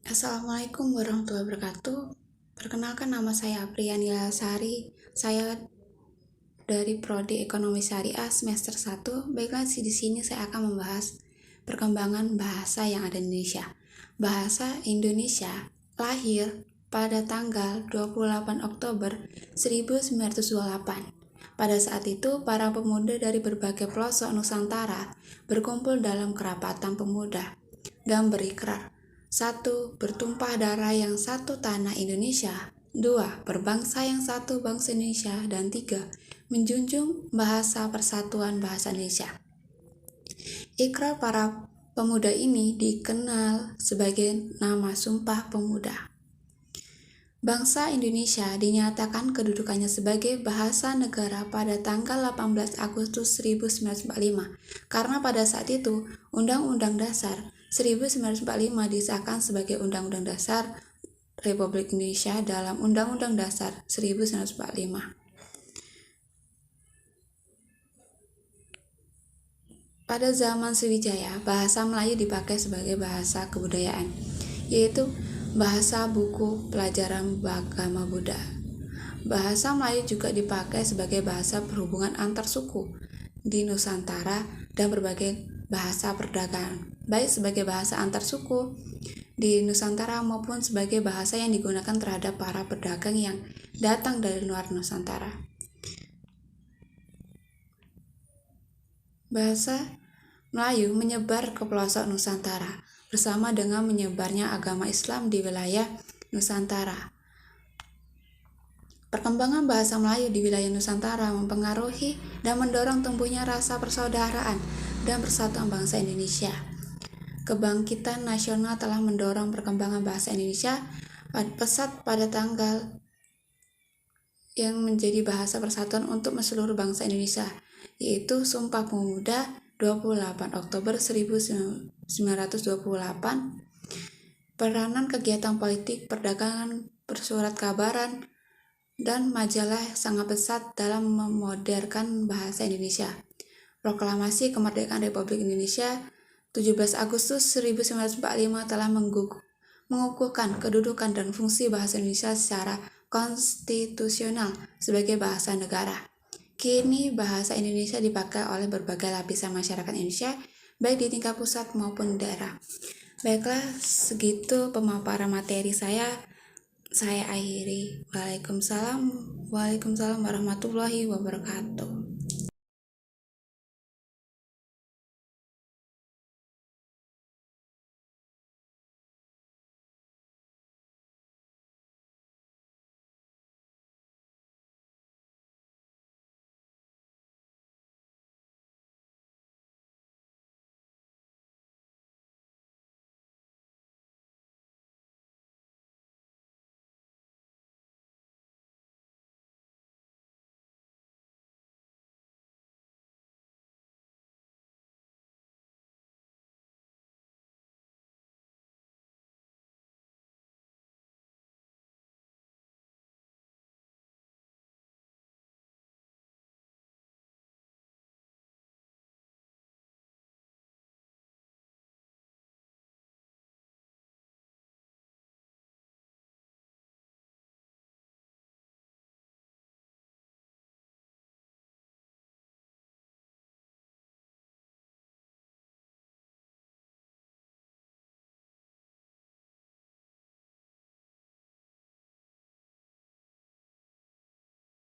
Assalamualaikum warahmatullahi wabarakatuh. Perkenalkan, nama saya Apriani Lasari. Saya dari Prodi Ekonomi Syariah semester 1. Baiklah, di sini saya akan membahas perkembangan bahasa yang ada di Indonesia. Bahasa Indonesia lahir pada tanggal 28 Oktober 1928. Pada saat itu, para pemuda dari berbagai pelosok Nusantara berkumpul dalam kerapatan pemuda dan berikrar: 1. Bertumpah darah yang satu tanah Indonesia. 2. Berbangsa yang satu bangsa Indonesia. Dan 3. Menjunjung bahasa persatuan bahasa Indonesia. Ikrar para pemuda ini dikenal sebagai nama Sumpah Pemuda. Bangsa Indonesia dinyatakan kedudukannya sebagai bahasa negara pada tanggal 18 Agustus 1945 karena pada saat itu Undang-Undang Dasar 1945 disahkan sebagai Undang-Undang Dasar Republik Indonesia dalam Undang-Undang Dasar 1945. Pada zaman Sriwijaya, bahasa Melayu dipakai sebagai bahasa kebudayaan, yaitu bahasa buku pelajaran agama Buddha. Bahasa Melayu juga dipakai sebagai bahasa perhubungan antar suku di Nusantara dan berbagai bahasa perdagangan, baik sebagai bahasa antar suku di Nusantara maupun sebagai bahasa yang digunakan terhadap para pedagang yang datang dari luar Nusantara. Bahasa Melayu menyebar ke pelosok Nusantara bersama dengan menyebarnya agama Islam di wilayah Nusantara. Perkembangan bahasa Melayu di wilayah Nusantara mempengaruhi dan mendorong tumbuhnya rasa persaudaraan dan persatuan bangsa Indonesia. Kebangkitan nasional telah mendorong perkembangan bahasa Indonesia pesat pada tanggal yang menjadi bahasa persatuan untuk seluruh bangsa Indonesia, yaitu Sumpah Pemuda 28 Oktober 1928. Peranan kegiatan politik, perdagangan, persurat kabaran, dan majalah sangat pesat dalam memodernkan bahasa Indonesia. Proklamasi Kemerdekaan Republik Indonesia 17 Agustus 1945 telah mengukuhkan kedudukan dan fungsi bahasa Indonesia secara konstitusional sebagai bahasa negara. Kini bahasa Indonesia dipakai oleh berbagai lapisan masyarakat Indonesia, baik di tingkat pusat maupun daerah. Baiklah, segitu pemaparan materi saya akhiri. Waalaikumsalam warahmatullahi wabarakatuh.